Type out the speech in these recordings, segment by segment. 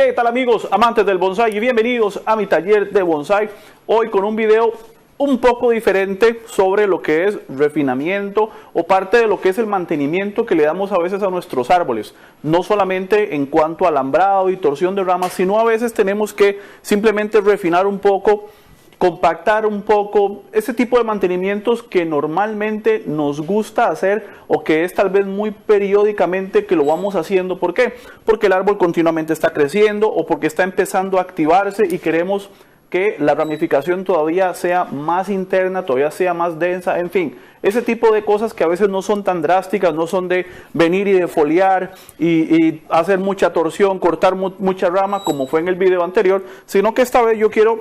¿Qué tal amigos amantes del bonsai? Y bienvenidos a mi taller de bonsai. Hoy con un video un poco diferente sobre lo que es refinamiento o parte de lo que es el mantenimiento que le damos a veces a nuestros árboles. No solamente en cuanto a alambrado y torsión de ramas, sino a veces tenemos que simplemente refinar un poco, compactar un poco, ese tipo de mantenimientos que normalmente nos gusta hacer o que es tal vez muy periódicamente que lo vamos haciendo. ¿Por qué? Porque el árbol continuamente está creciendo o porque está empezando a activarse y queremos que la ramificación todavía sea más interna, todavía sea más densa, en fin, ese tipo de cosas que a veces no son tan drásticas, no son de venir y defoliar y hacer mucha torsión, cortar mucha rama como fue en el video anterior, sino que esta vez yo quiero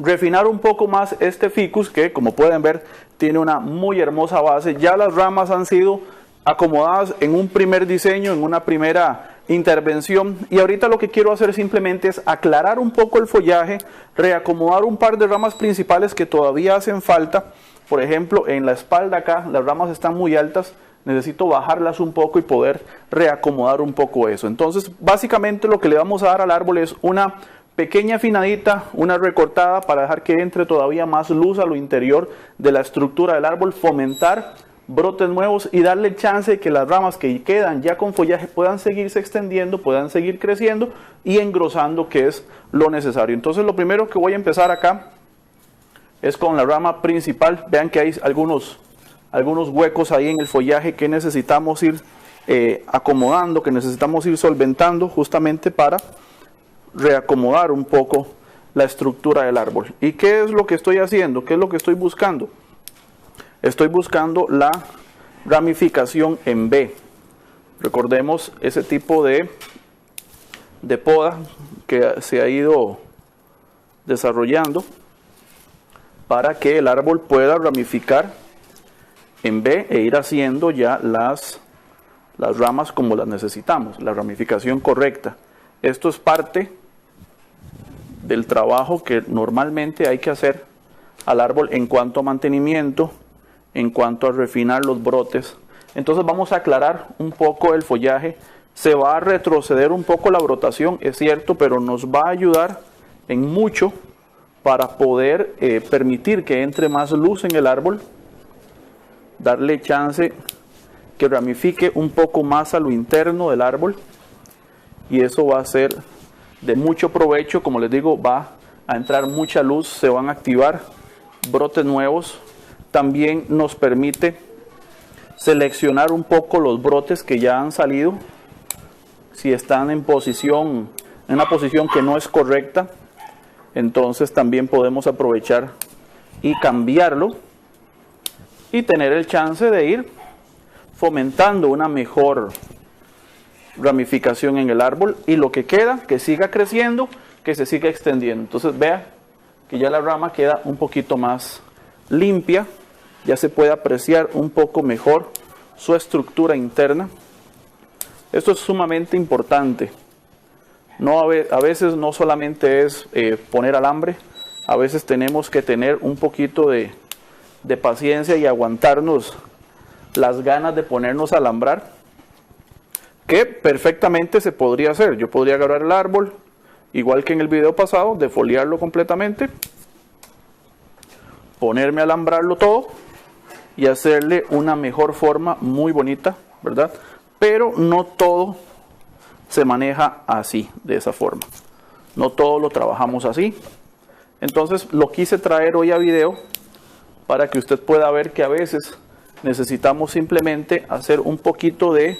refinar un poco más este ficus que, como pueden ver, tiene una muy hermosa base. Ya las ramas han sido acomodadas en un primer diseño, en una primera intervención, y ahorita lo que quiero hacer simplemente es aclarar un poco el follaje, reacomodar un par de ramas principales que todavía hacen falta. Por ejemplo, en la espalda acá las ramas están muy altas, necesito bajarlas un poco y poder reacomodar un poco eso. Entonces básicamente lo que le vamos a dar al árbol es una pequeña afinadita, una recortada para dejar que entre todavía más luz a lo interior de la estructura del árbol, fomentar brotes nuevos y darle chance de que las ramas que quedan ya con follaje puedan seguirse extendiendo, puedan seguir creciendo y engrosando, que es lo necesario. Entonces lo primero que voy a empezar acá es con la rama principal. Vean que hay algunos huecos ahí en el follaje que necesitamos ir acomodando, que necesitamos ir solventando justamente para reacomodar un poco la estructura del árbol. ¿Y qué es lo que estoy haciendo? ¿Qué es lo que estoy buscando? Estoy buscando la ramificación en B. Recordemos ese tipo de poda que se ha ido desarrollando para que el árbol pueda ramificar en B e ir haciendo ya las ramas como las necesitamos, la ramificación correcta. Esto es parte del trabajo que normalmente hay que hacer al árbol en cuanto a mantenimiento, en cuanto a refinar los brotes. Entonces vamos a aclarar un poco el follaje. Se va a retroceder un poco la brotación, es cierto, pero nos va a ayudar en mucho para poder permitir que entre más luz en el árbol, darle chance que ramifique un poco más a lo interno del árbol, y eso va a ser de mucho provecho. Como les digo, va a entrar mucha luz, se van a activar brotes nuevos. También nos permite seleccionar un poco los brotes que ya han salido, si están en una posición que no es correcta, entonces también podemos aprovechar y cambiarlo y tener el chance de ir fomentando una mejor ramificación en el árbol, y lo que queda, que siga creciendo, que se siga extendiendo. Entonces vea que ya la rama queda un poquito más limpia, ya se puede apreciar un poco mejor su estructura interna. Esto es sumamente importante. A veces no solamente es poner alambre, a veces tenemos que tener un poquito de paciencia y aguantarnos las ganas de ponernos a alambrar, que perfectamente se podría hacer. Yo podría agarrar el árbol, igual que en el video pasado, defoliarlo completamente, ponerme a alambrarlo todo y hacerle una mejor forma muy bonita, ¿verdad? Pero no todo se maneja así, de esa forma. No todo lo trabajamos así. Entonces lo quise traer hoy a video para que usted pueda ver que a veces necesitamos simplemente hacer un poquito de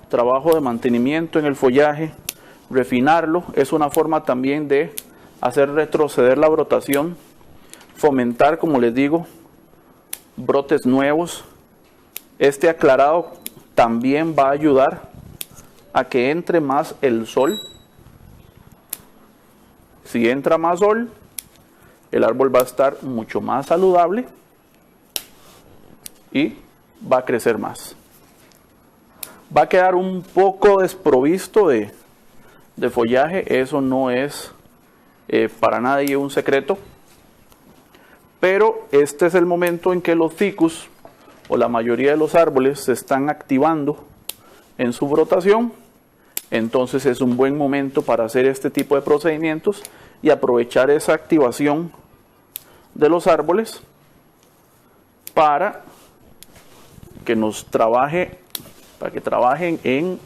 trabajo de mantenimiento en el follaje, refinarlo. Es una forma también de hacer retroceder la brotación, fomentar, como les digo, brotes nuevos. Este aclarado también va a ayudar a que entre más el sol. Si entra más sol, el árbol va a estar mucho más saludable y va a crecer más. Va a quedar un poco desprovisto de follaje, eso no es para nadie un secreto, pero este es el momento en que los ficus o la mayoría de los árboles se están activando en su brotación Entonces es un buen momento para hacer este tipo de procedimientos y aprovechar esa activación de los árboles para que trabajen en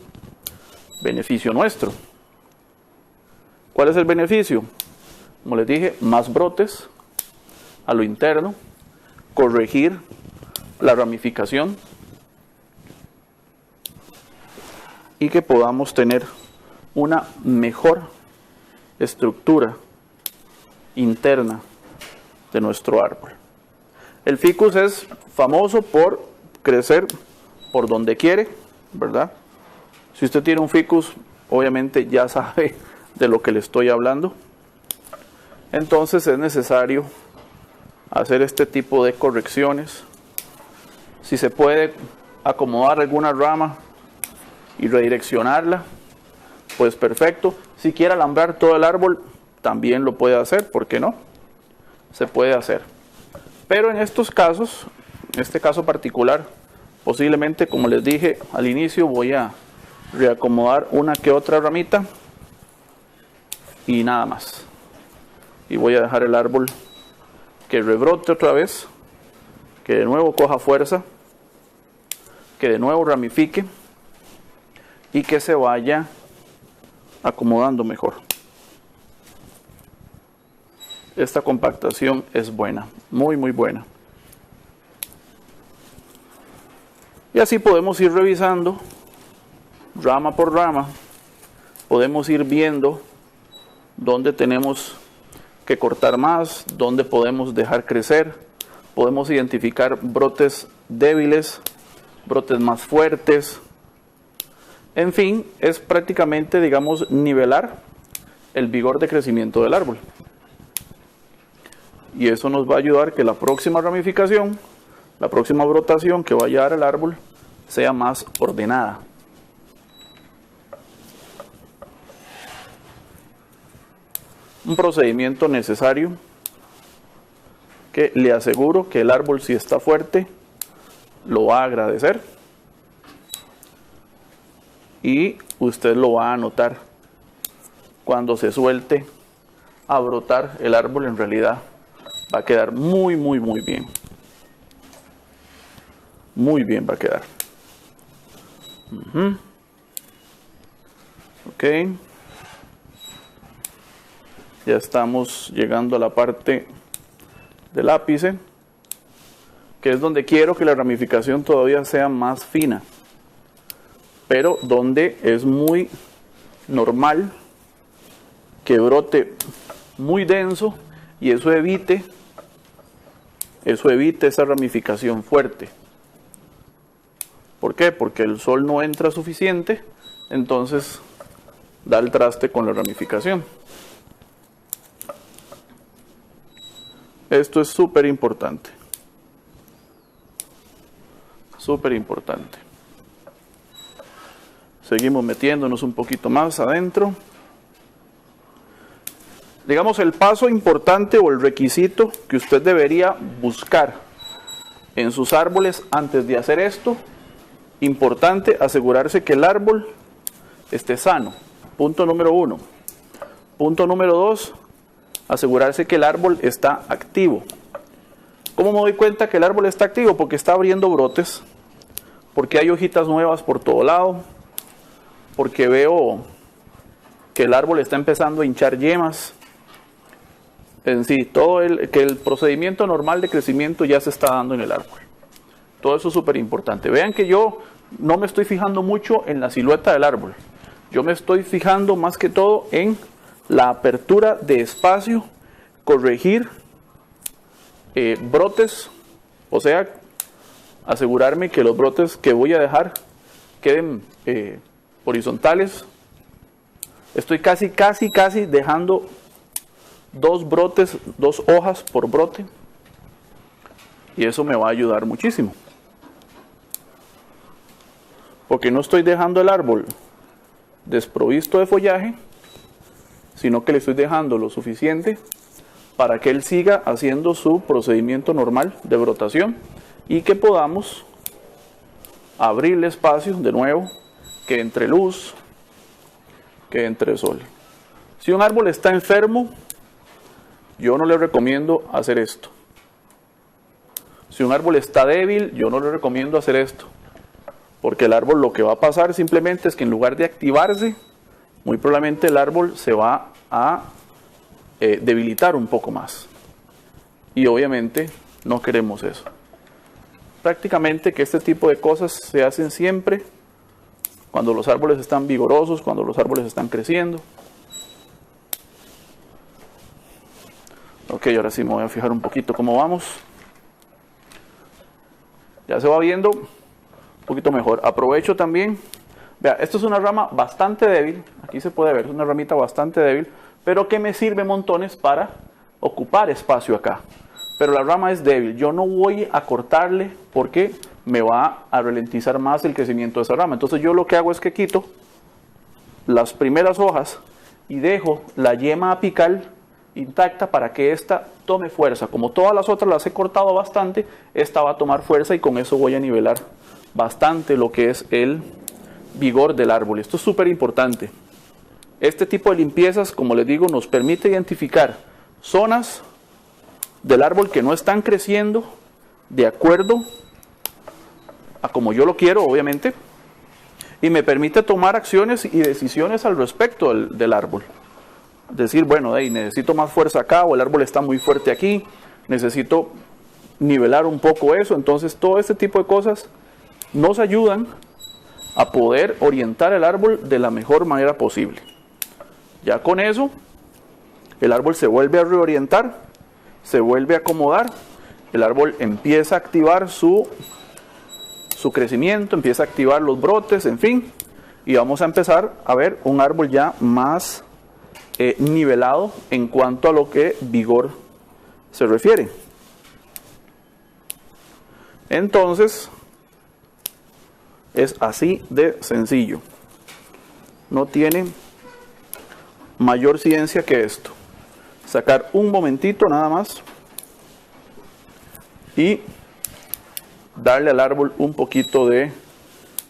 beneficio nuestro. ¿Cuál es el beneficio? Como les dije, más brotes a lo interno, corregir la ramificación y que podamos tener una mejor estructura interna de nuestro árbol. El ficus es famoso por crecer por donde quiere, ¿verdad? Si usted tiene un ficus, obviamente ya sabe de lo que le estoy hablando. Entonces es necesario hacer este tipo de correcciones. Si se puede acomodar alguna rama y redireccionarla, pues perfecto. Si quiere alambrar todo el árbol, también lo puede hacer, ¿por qué no? Se puede hacer. Pero en estos casos, en este caso particular, posiblemente, como les dije al inicio, voy a reacomodar una que otra ramita y nada más. Y voy a dejar el árbol que rebrote otra vez, que de nuevo coja fuerza, que de nuevo ramifique y que se vaya acomodando mejor. Esta compactación es buena, muy buena. Y así podemos ir revisando rama por rama, podemos ir viendo dónde tenemos que cortar más, dónde podemos dejar crecer, podemos identificar brotes débiles, brotes más fuertes. En fin, es prácticamente, digamos, nivelar el vigor de crecimiento del árbol. Y eso nos va a ayudar que la próxima ramificación, la próxima brotación que vaya a dar el árbol sea más ordenada. Un procedimiento necesario que le aseguro que el árbol, si está fuerte, lo va a agradecer y usted lo va a notar cuando se suelte a brotar. El árbol en realidad va a quedar muy bien. Muy bien va a quedar. Ok. Ya estamos llegando a la parte del ápice, que es donde quiero que la ramificación todavía sea más fina, pero donde es muy normal que brote muy denso y eso evite esa ramificación fuerte. ¿Por qué? Porque el sol no entra suficiente, entonces da el traste con la ramificación. Esto es súper importante. Súper importante. Seguimos metiéndonos un poquito más adentro. Digamos, el paso importante o el requisito que usted debería buscar en sus árboles antes de hacer esto, importante asegurarse que el árbol esté sano. Punto número 1. Punto número 2, asegurarse que el árbol está activo. ¿Cómo me doy cuenta que el árbol está activo? Porque está abriendo brotes, porque hay hojitas nuevas por todo lado, porque veo que el árbol está empezando a hinchar yemas. En sí, que el procedimiento normal de crecimiento ya se está dando en el árbol. Todo eso es súper importante. Vean que yo no me estoy fijando mucho en la silueta del árbol. Yo me estoy fijando más que todo en la apertura de espacio, corregir brotes, o sea, asegurarme que los brotes que voy a dejar queden horizontales. Estoy casi dejando 2 brotes, 2 hojas por brote, y eso me va a ayudar muchísimo, porque no estoy dejando el árbol desprovisto de follaje, sino que le estoy dejando lo suficiente para que él siga haciendo su procedimiento normal de brotación y que podamos abrirle espacio de nuevo, que entre luz, que entre sol. Si un árbol está enfermo, yo no le recomiendo hacer esto. Si un árbol está débil, yo no le recomiendo hacer esto. Porque el árbol lo que va a pasar simplemente es que en lugar de activarse, muy probablemente el árbol se va a debilitar un poco más. Y obviamente no queremos eso. Prácticamente que este tipo de cosas se hacen siempre cuando los árboles están vigorosos, cuando los árboles están creciendo. Ok, ahora sí me voy a fijar un poquito cómo vamos. Ya se va viendo un poquito mejor. Aprovecho también. Vea, esto es una rama bastante débil. Aquí se puede ver, es una ramita bastante débil, pero que me sirve montones para ocupar espacio acá. Pero la rama es débil. Yo no voy a cortarle porque me va a ralentizar más el crecimiento de esa rama. Entonces yo lo que hago es que quito las primeras hojas y dejo la yema apical intacta para que esta tome fuerza. Como todas las otras las he cortado bastante, esta va a tomar fuerza y con eso voy a nivelar bastante lo que es el vigor del árbol. Esto es súper importante. Este tipo de limpiezas, como les digo, nos permite identificar zonas del árbol que no están creciendo de acuerdo a como yo lo quiero, obviamente, y me permite tomar acciones y decisiones al respecto del árbol. Decir, bueno, necesito más fuerza acá, o el árbol está muy fuerte aquí, necesito nivelar un poco eso. Entonces todo este tipo de cosas nos ayudan a poder orientar el árbol de la mejor manera posible. Ya con eso, el árbol se vuelve a reorientar, se vuelve a acomodar, el árbol empieza a activar su crecimiento, empieza a activar los brotes, en fin, y vamos a empezar a ver un árbol ya más nivelado en cuanto a lo que vigor se refiere. Entonces, es así de sencillo. No tiene mayor ciencia que esto. Sacar un momentito nada más y darle al árbol un poquito de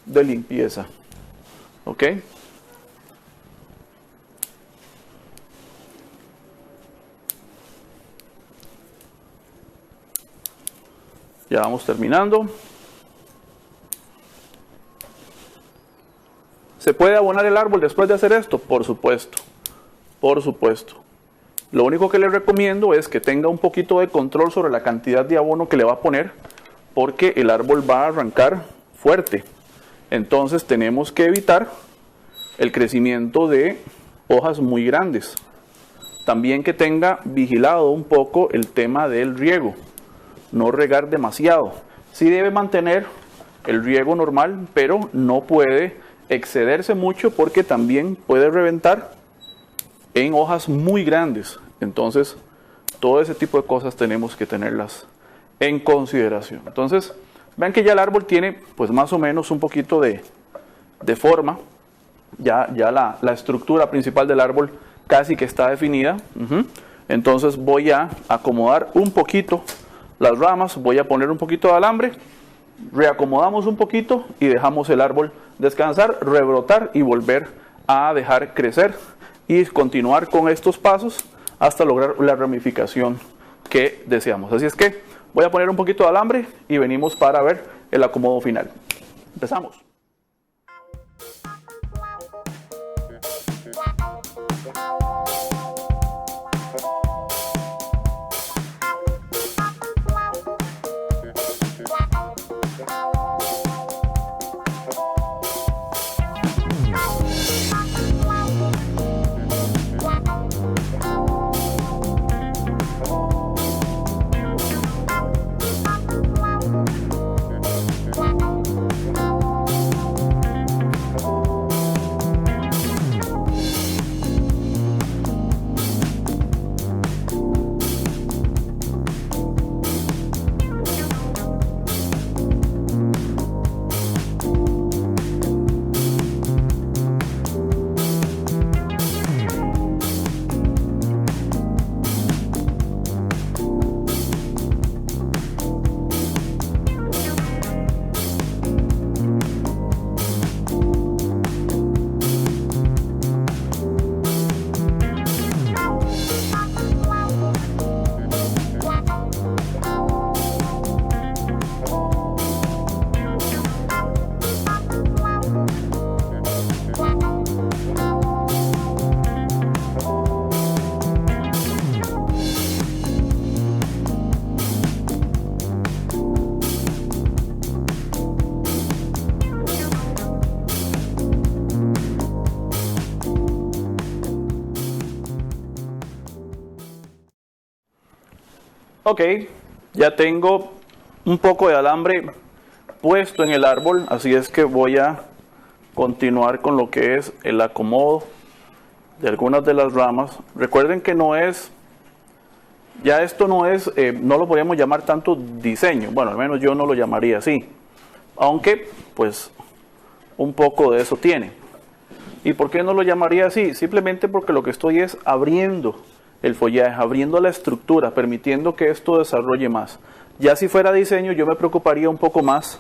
limpieza. ¿Ok? Ya vamos terminando. ¿Se puede abonar el árbol después de hacer esto? Por supuesto. Por supuesto. Lo único que le recomiendo es que tenga un poquito de control sobre la cantidad de abono que le va a poner, porque el árbol va a arrancar fuerte. Entonces tenemos que evitar el crecimiento de hojas muy grandes. También que tenga vigilado un poco el tema del riego. No regar demasiado. Sí debe mantener el riego normal, pero no puede excederse mucho porque también puede reventar en hojas muy grandes. Entonces, todo ese tipo de cosas tenemos que tenerlas en consideración. Entonces, vean que ya el árbol tiene pues más o menos un poquito de forma. Ya la estructura principal del árbol casi que está definida. Entonces voy a acomodar un poquito las ramas, voy a poner un poquito de alambre, reacomodamos un poquito y dejamos el árbol descansar, rebrotar y volver a dejar crecer y continuar con estos pasos hasta lograr la ramificación que deseamos. Así es que voy a poner un poquito de alambre y venimos para ver el acomodo final. Empezamos. Ok, ya tengo un poco de alambre puesto en el árbol, así es que voy a continuar con lo que es el acomodo de algunas de las ramas. Recuerden que no es, ya esto no es, no lo podríamos llamar tanto diseño, bueno, al menos yo no lo llamaría así, aunque pues un poco de eso tiene. ¿Y por qué no lo llamaría así? Simplemente porque lo que estoy es abriendo el follaje, abriendo la estructura, permitiendo que esto desarrolle más. Ya si fuera diseño, yo me preocuparía un poco más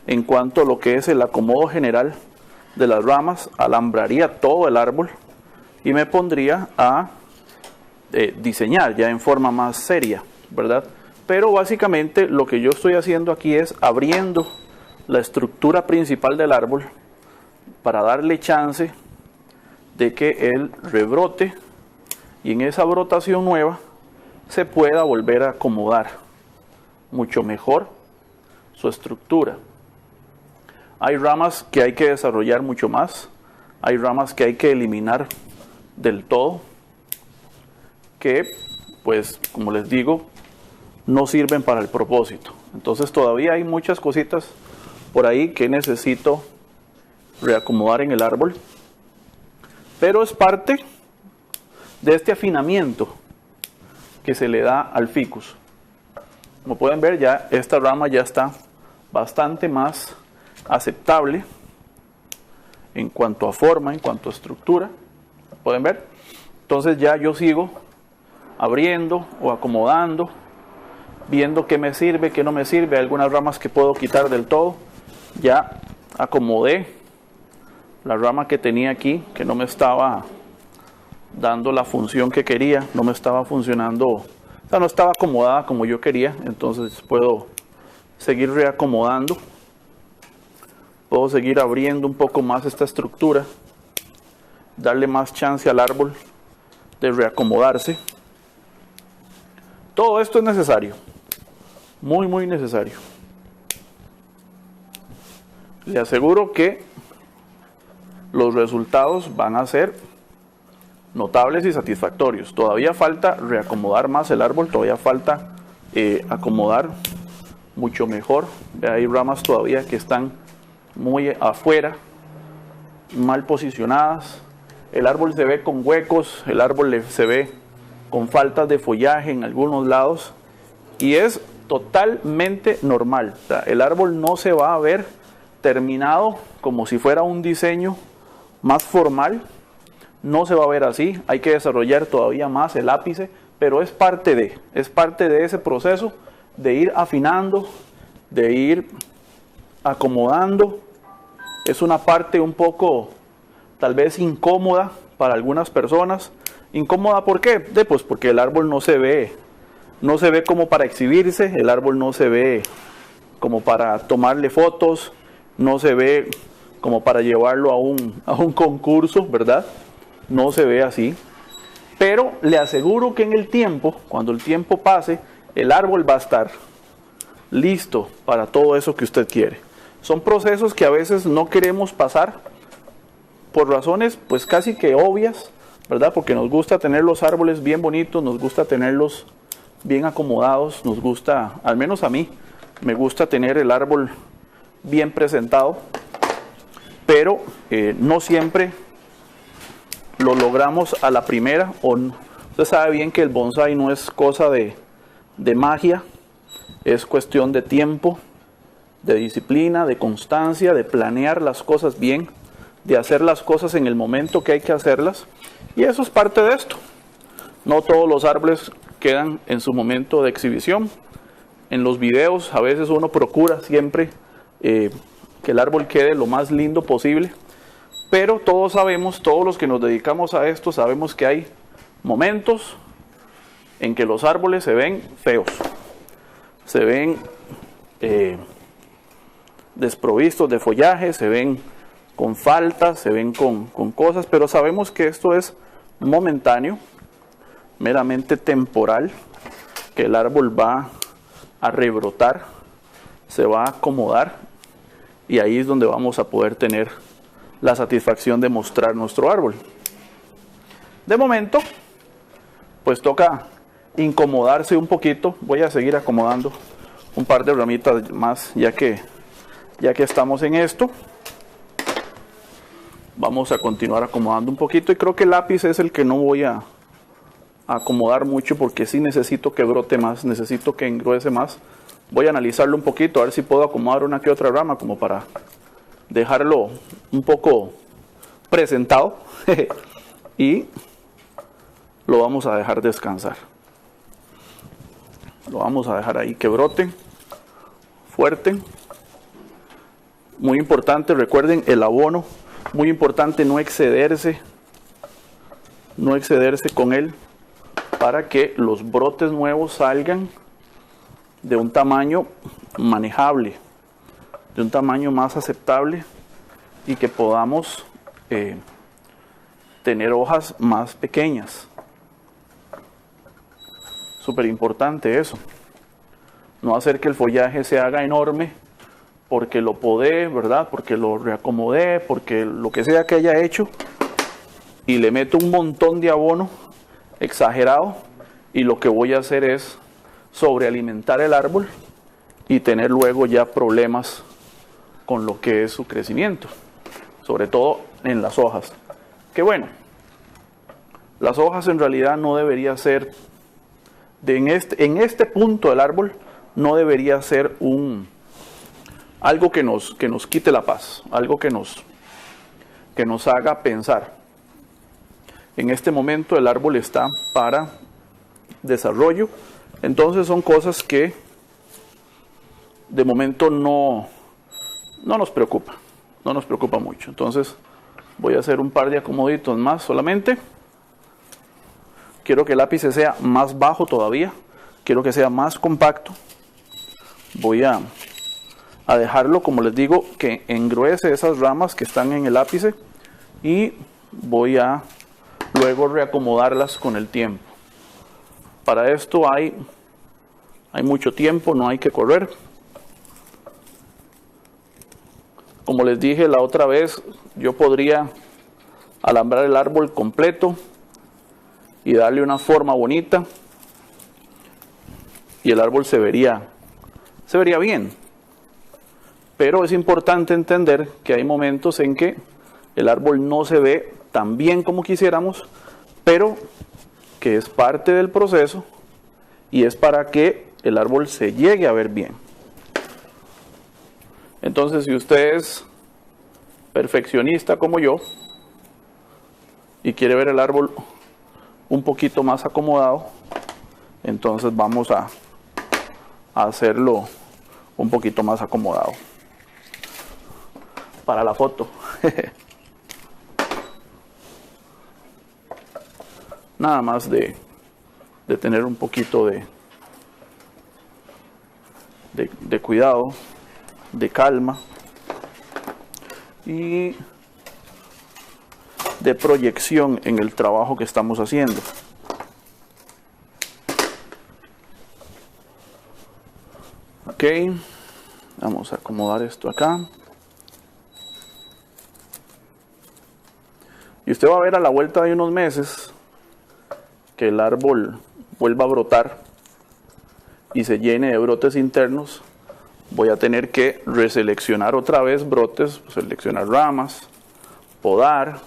en cuanto a lo que es el acomodo general de las ramas, alambraría todo el árbol y me pondría a diseñar ya en forma más seria, ¿verdad? Pero básicamente lo que yo estoy haciendo aquí es abriendo la estructura principal del árbol para darle chance de que él rebrote y en esa brotación nueva se pueda volver a acomodar mucho mejor su estructura. Hay ramas que hay que desarrollar mucho más, hay ramas que hay que eliminar del todo, que pues como les digo no sirven para el propósito. Entonces todavía hay muchas cositas por ahí que necesito reacomodar en el árbol, pero es parte de este afinamiento que se le da al ficus. Como pueden ver, ya esta rama ya está bastante más aceptable en cuanto a forma, en cuanto a estructura. ¿Pueden ver? Entonces ya yo sigo abriendo o acomodando, viendo qué me sirve, qué no me sirve. Hay algunas ramas que puedo quitar del todo. Ya acomodé la rama que tenía aquí, que no me estaba dando la función que quería, no me estaba funcionando, o sea, no estaba acomodada como yo quería. Entonces puedo seguir reacomodando, puedo seguir abriendo un poco más esta estructura, darle más chance al árbol de reacomodarse. Todo esto es necesario, muy necesario. Le aseguro que los resultados van a ser notables y satisfactorios. Todavía falta reacomodar más el árbol, todavía falta acomodar mucho mejor. Hay ramas todavía que están muy afuera, mal posicionadas. El árbol se ve con huecos, el árbol se ve con faltas de follaje en algunos lados y es totalmente normal. O sea, el árbol no se va a ver terminado como si fuera un diseño más formal, no se va a ver así. Hay que desarrollar todavía más el ápice, pero es parte de ese proceso de ir afinando, de ir acomodando. Es una parte un poco tal vez incómoda para algunas personas. ¿Incómoda por qué? Pues porque el árbol no se ve como para exhibirse, el árbol no se ve como para tomarle fotos, no se ve como para llevarlo a un concurso, ¿verdad? No se ve así. Pero le aseguro que en el tiempo, cuando el tiempo pase, el árbol va a estar listo para todo eso que usted quiere. Son procesos que a veces no queremos pasar por razones pues casi que obvias, ¿verdad? Porque nos gusta tener los árboles bien bonitos, nos gusta tenerlos bien acomodados, nos gusta, al menos a mí, me gusta tener el árbol bien presentado, pero no siempre lo logramos a la primera. Usted sabe bien que el bonsái no es cosa de magia, es cuestión de tiempo, de disciplina, de constancia, de planear las cosas bien, de hacer las cosas en el momento que hay que hacerlas, y eso es parte de esto. No todos los árboles quedan en su momento de exhibición. En los videos a veces uno procura siempre que el árbol quede lo más lindo posible, pero todos sabemos, todos los que nos dedicamos a esto sabemos que hay momentos en que los árboles se ven feos, se ven desprovistos de follaje, se ven con faltas, se ven con cosas, pero sabemos que esto es momentáneo, meramente temporal, que el árbol va a rebrotar, se va a acomodar, y ahí es donde vamos a poder tener la satisfacción de mostrar nuestro árbol. De momento, pues toca incomodarse un poquito. Voy a seguir acomodando un par de ramitas más ya que estamos en esto. Vamos a continuar acomodando un poquito y creo que el lápiz es el que no voy a acomodar mucho porque sí necesito que brote más, necesito que engruese más. Voy a analizarlo un poquito, a ver si puedo acomodar una que otra rama como para dejarlo un poco presentado y lo vamos a dejar descansar. Lo vamos a dejar ahí que brote fuerte. Muy importante, recuerden el abono, muy importante no excederse con él para que los brotes nuevos salgan de un tamaño manejable, de un tamaño más aceptable y que podamos tener hojas más pequeñas. Súper importante eso. No hacer que el follaje se haga enorme porque lo podé, ¿verdad? Porque lo reacomodé, porque lo que sea que haya hecho y le meto un montón de abono exagerado y lo que voy a hacer es sobrealimentar el árbol y tener luego ya problemas con lo que es su crecimiento, sobre todo en las hojas. Que bueno, las hojas en realidad no debería ser, en este punto del árbol, no debería ser algo que nos quite la paz, algo que nos haga pensar. En este momento el árbol está para desarrollo, entonces son cosas que de momento no nos preocupa mucho. Entonces voy a hacer un par de acomoditos más solamente. Quiero que el lápiz sea más bajo todavía, quiero que sea más compacto. Voy a dejarlo, como les digo, que engruese esas ramas que están en el ápice y voy a luego reacomodarlas con el tiempo. Para esto hay mucho tiempo, no hay que correr. Como les dije la otra vez, yo podría alambrar el árbol completo y darle una forma bonita y el árbol se vería bien. Pero es importante entender que hay momentos en que el árbol no se ve tan bien como quisiéramos, pero que es parte del proceso y es para que el árbol se llegue a ver bien. Entonces, si usted es perfeccionista como yo y quiere ver el árbol un poquito más acomodado, entonces vamos a hacerlo un poquito más acomodado para la foto. Nada más de tener un poquito de cuidado, de calma y de proyección en el trabajo que estamos haciendo. Ok, vamos a acomodar esto acá. Y usted va a ver a la vuelta de unos meses que el árbol vuelva a brotar y se llene de brotes internos. Voy a tener que reseleccionar otra vez brotes, seleccionar ramas, podar.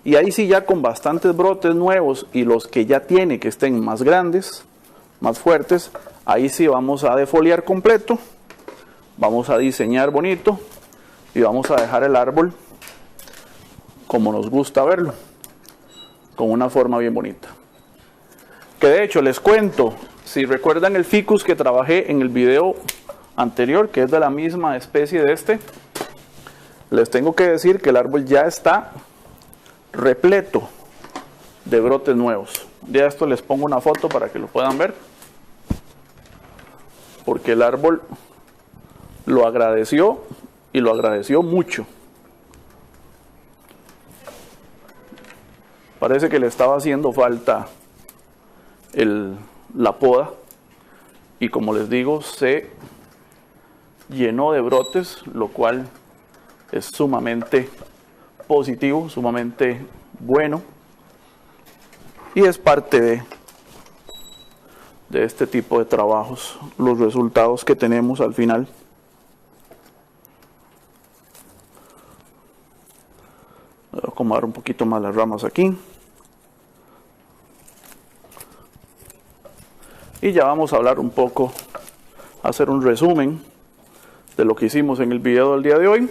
Y ahí sí, ya con bastantes brotes nuevos y los que ya tiene que estén más grandes, más fuertes, ahí sí vamos a defoliar completo, vamos a diseñar bonito y vamos a dejar el árbol como nos gusta verlo, con una forma bien bonita. Que de hecho les cuento, si recuerdan el ficus que trabajé en el video anterior, que es de la misma especie de este, les tengo que decir que el árbol ya está repleto de brotes nuevos. Ya esto les pongo una foto para que lo puedan ver, porque el árbol lo agradeció y lo agradeció mucho. Parece que le estaba haciendo falta la poda y, como les digo, se llenó de brotes, lo cual es sumamente positivo, sumamente bueno y es parte de este tipo de trabajos, los resultados que tenemos al final. Voy a acomodar un poquito más las ramas aquí. Y ya vamos a hablar un poco, hacer un resumen de lo que hicimos en el video del día de hoy,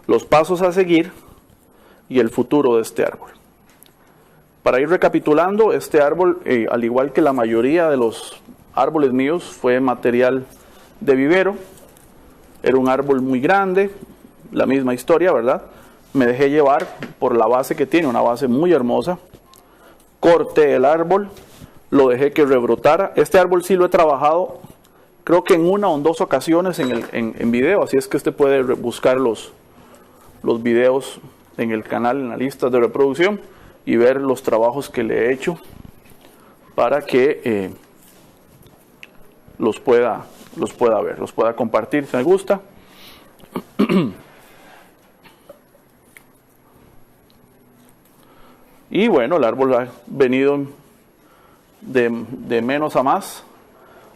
los pasos a seguir y el futuro de este árbol. Para ir recapitulando, este árbol, al igual que la mayoría de los árboles míos, fue material de vivero. Era un árbol muy grande, la misma historia, ¿verdad? Me dejé llevar por la base que tiene, una base muy hermosa. Corté el árbol, lo dejé que rebrotara. Este árbol sí lo he trabajado, creo que en una o en dos ocasiones en video, así es que usted puede buscar los videos en el canal, en la lista de reproducción, y ver los trabajos que le he hecho para que los pueda ver, los pueda compartir si me gusta. Y bueno, el árbol ha venido de menos a más.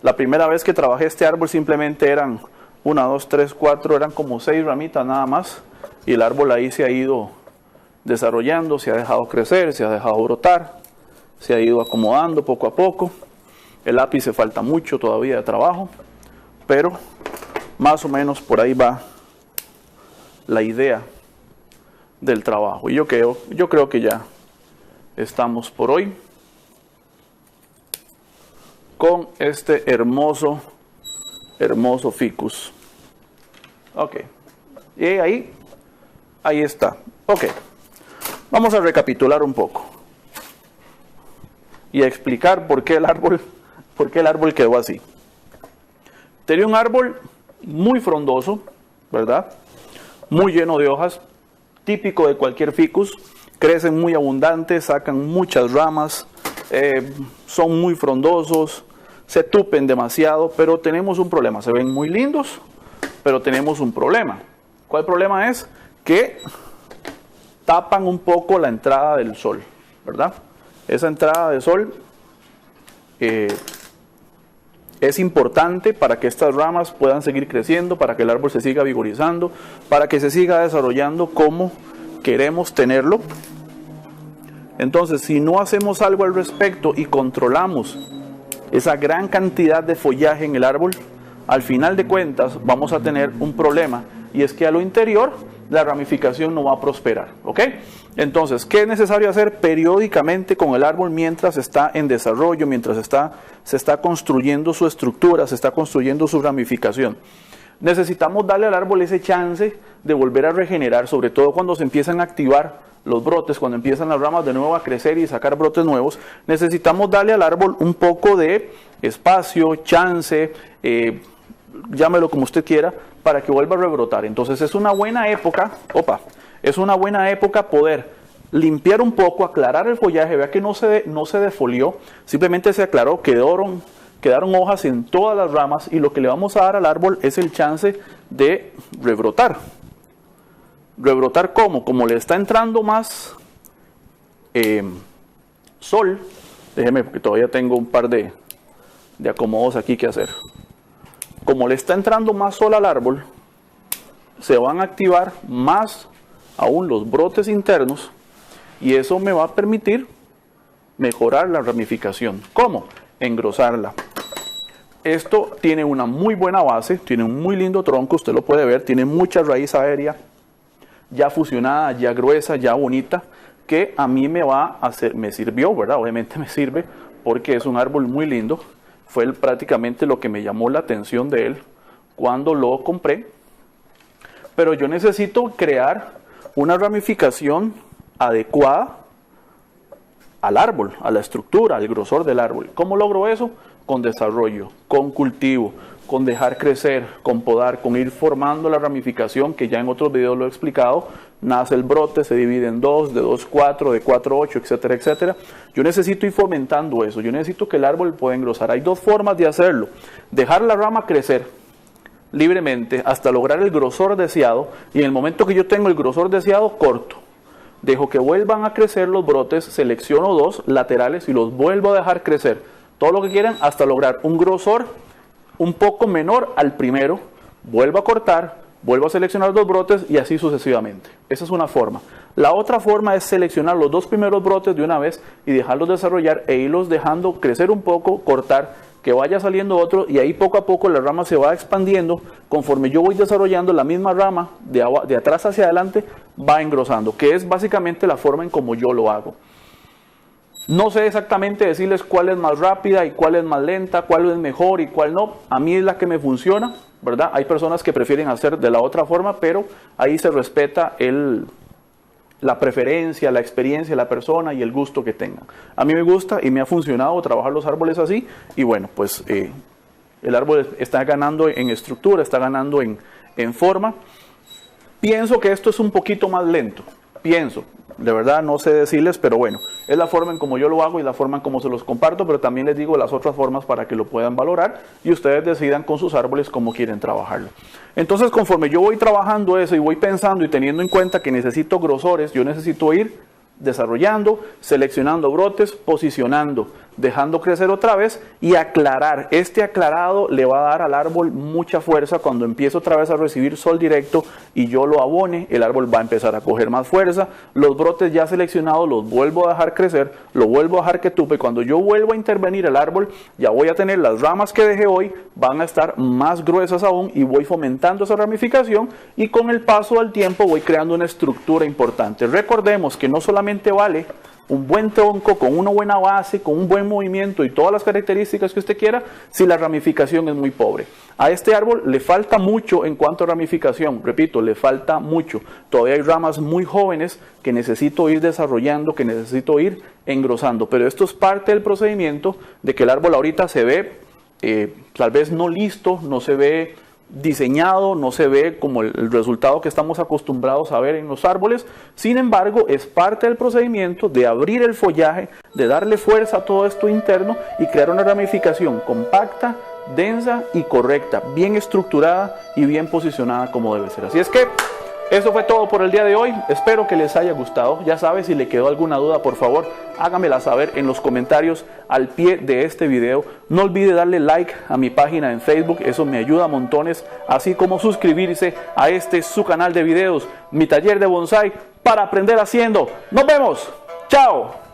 La primera vez que trabajé este árbol simplemente eran 1, 2, 3, 4, eran como 6 ramitas nada más. Y el árbol ahí se ha ido desarrollando, se ha dejado crecer, se ha dejado brotar, se ha ido acomodando poco a poco. El ápice falta mucho todavía de trabajo, pero más o menos por ahí va la idea del trabajo. Y yo creo que ya estamos por hoy con este hermoso ficus. Ok, y ahí está. Ok, vamos a recapitular un poco y a explicar por qué el árbol quedó así. Tenía un árbol muy frondoso, ¿verdad? Muy lleno de hojas, típico de cualquier ficus. Crecen muy abundantes, sacan muchas ramas, son muy frondosos, se tupen demasiado, pero tenemos un problema. Se ven muy lindos, pero tenemos un problema. ¿Cuál problema es? Que tapan un poco la entrada del sol, ¿verdad? Esa entrada de sol es importante para que estas ramas puedan seguir creciendo, para que el árbol se siga vigorizando, para que se siga desarrollando como queremos tenerlo. Entonces, si no hacemos algo al respecto y controlamos esa gran cantidad de follaje en el árbol, al final de cuentas vamos a tener un problema, y es que a lo interior la ramificación no va a prosperar, ¿ok? Entonces, ¿qué es necesario hacer periódicamente con el árbol mientras está en desarrollo, mientras se está construyendo su estructura, se está construyendo su ramificación? Necesitamos darle al árbol ese chance de volver a regenerar, sobre todo cuando se empiezan a activar los brotes, cuando empiezan las ramas de nuevo a crecer y sacar brotes nuevos. Necesitamos darle al árbol un poco de espacio, chance, llámelo como usted quiera, para que vuelva a rebrotar. Entonces es una buena época, poder limpiar un poco, aclarar el follaje. Vea que no se defolió, simplemente se aclaró, quedaron hojas en todas las ramas, y lo que le vamos a dar al árbol es el chance de rebrotar. ¿Rebrotar cómo? Como le está entrando más sol, déjeme porque todavía tengo un par de acomodos aquí que hacer. Como le está entrando más sol al árbol, se van a activar más aún los brotes internos, y eso me va a permitir mejorar la ramificación. ¿Cómo? Engrosarla. Esto tiene una muy buena base, tiene un muy lindo tronco, usted lo puede ver, tiene mucha raíz aérea, ya fusionada, ya gruesa, ya bonita, que a mí me sirvió, ¿verdad? Obviamente me sirve porque es un árbol muy lindo. Fue prácticamente lo que me llamó la atención de él cuando lo compré. Pero yo necesito crear una ramificación adecuada al árbol, a la estructura, al grosor del árbol. ¿Cómo logro eso? Con desarrollo, con cultivo, con dejar crecer, con podar, con ir formando la ramificación, que ya en otros videos lo he explicado. Nace el brote, se divide en 2, de 2, 4, de 4, 8, etcétera, etcétera. Yo necesito ir fomentando eso, yo necesito que el árbol pueda engrosar. Hay dos formas de hacerlo: dejar la rama crecer libremente hasta lograr el grosor deseado, y en el momento que yo tengo el grosor deseado, corto. Dejo que vuelvan a crecer los brotes, selecciono 2 laterales y los vuelvo a dejar crecer. todo lo que quieran hasta lograr un grosor un poco menor al primero. Vuelvo a cortar, vuelvo a seleccionar 2 brotes y así sucesivamente. Esa es una forma. La otra forma es seleccionar los 2 primeros brotes de una vez y dejarlos desarrollar e irlos dejando crecer un poco, cortar, que vaya saliendo otro y ahí poco a poco la rama se va expandiendo. Conforme yo voy desarrollando, la misma rama de atrás hacia adelante va engrosando, que es básicamente la forma en como yo lo hago. No sé exactamente decirles cuál es más rápida y cuál es más lenta, cuál es mejor y cuál no. A mí es la que me funciona, ¿verdad? Hay personas que prefieren hacer de la otra forma, pero ahí se respeta la preferencia, la experiencia de la persona y el gusto que tengan. A mí me gusta y me ha funcionado trabajar los árboles así y bueno, pues el árbol está ganando en estructura, está ganando en forma. Pienso que esto es un poquito más lento, pienso. De verdad no sé decirles, pero bueno, es la forma en como yo lo hago y la forma en como se los comparto, pero también les digo las otras formas para que lo puedan valorar y ustedes decidan con sus árboles cómo quieren trabajarlo. Entonces, conforme yo voy trabajando eso y voy pensando y teniendo en cuenta que necesito grosores, yo necesito ir desarrollando, seleccionando brotes, posicionando, dejando crecer otra vez y aclarar. Este aclarado le va a dar al árbol mucha fuerza. Cuando empiece otra vez a recibir sol directo y yo lo abone, el árbol va a empezar a coger más fuerza. Los brotes ya seleccionados los vuelvo a dejar crecer, lo vuelvo a dejar que tupe. Cuando yo vuelvo a intervenir el árbol, ya voy a tener las ramas que dejé hoy, van a estar más gruesas aún y voy fomentando esa ramificación y con el paso del tiempo voy creando una estructura importante. Recordemos que no solamente vale un buen tronco con una buena base, con un buen movimiento y todas las características que usted quiera, si la ramificación es muy pobre. A este árbol le falta mucho en cuanto a ramificación, repito, le falta mucho. Todavía hay ramas muy jóvenes que necesito ir desarrollando, que necesito ir engrosando, pero esto es parte del procedimiento de que el árbol ahorita se ve tal vez no listo, no se ve diseñado, no se ve como el resultado que estamos acostumbrados a ver en los árboles. Sin embargo, es parte del procedimiento de abrir el follaje, de darle fuerza a todo esto interno y crear una ramificación compacta, densa y correcta, bien estructurada y bien posicionada como debe ser. Así es que eso fue todo por el día de hoy. Espero que les haya gustado. Ya sabes, si le quedó alguna duda, por favor, hágamela saber en los comentarios al pie de este video. No olvide darle like a mi página en Facebook, eso me ayuda a montones, así como suscribirse a su canal de videos, Mi Taller de Bonsai, para aprender haciendo. ¡Nos vemos! ¡Chao!